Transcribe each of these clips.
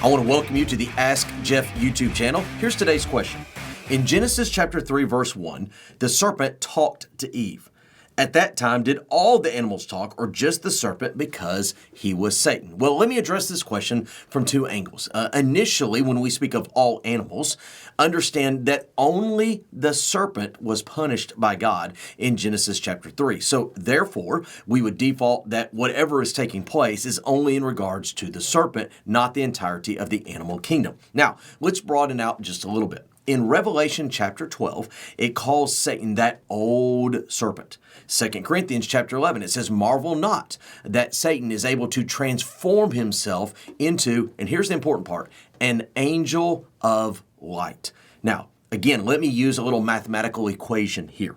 I want to welcome you to the Ask Jeff YouTube channel. Here's today's question. In Genesis chapter 3, verse 1, the serpent talked to Eve. At that time, did all the animals talk or just the serpent because he was Satan? Well, let me address this question from two angles. Initially, when we speak of all animals, understand that only the serpent was punished by God in Genesis chapter 3. So therefore, we would default that whatever is taking place is only in regards to the serpent, not the entirety of the animal kingdom. Now, let's broaden out just a little bit. In Revelation chapter 12, it calls Satan that old serpent. 2 Corinthians chapter 11, it says, marvel not that Satan is able to transform himself into, and here's the important part, an angel of light. Now, again, let me use a little mathematical equation here.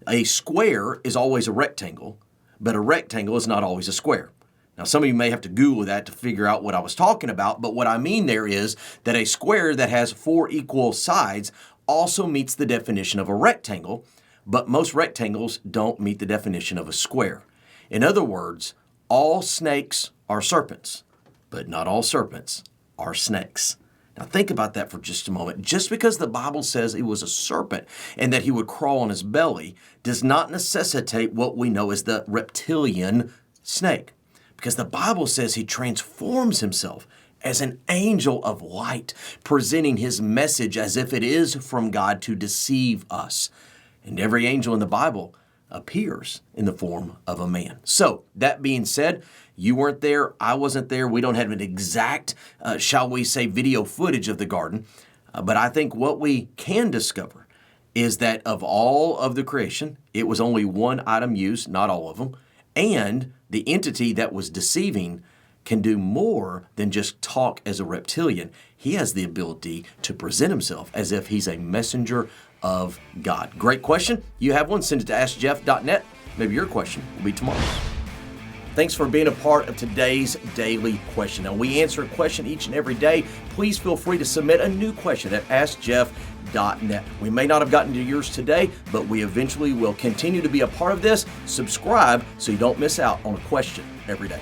A square is always a rectangle, but a rectangle is not always a square. Now, some of you may have to Google that to figure out what I was talking about, but what I mean there is that a square that has 4 equal sides also meets the definition of a rectangle, but most rectangles don't meet the definition of a square. In other words, all snakes are serpents, but not all serpents are snakes. Now, think about that for just a moment. Just because the Bible says he was a serpent and that he would crawl on his belly does not necessitate what we know as the reptilian snake. Because the Bible says he transforms himself as an angel of light, presenting his message as if it is from God to deceive us. And every angel in the Bible appears in the form of a man. So, that being said, you weren't there, I wasn't there, we don't have an exact, shall we say, video footage of the garden. But I think what we can discover is that of all of the creation, it was only one item used, not all of them. And the entity that was deceiving can do more than just talk as a reptilian. He has the ability to present himself as if he's a messenger of God. Great question. You have one, send it to AskJeff.net. Maybe your question will be tomorrow's. Thanks for being a part of today's daily question. Now, we answer a question each and every day. Please feel free to submit a new question at AskJeff.net. We may not have gotten to yours today, but we eventually will continue to be a part of this. Subscribe so you don't miss out on a question every day.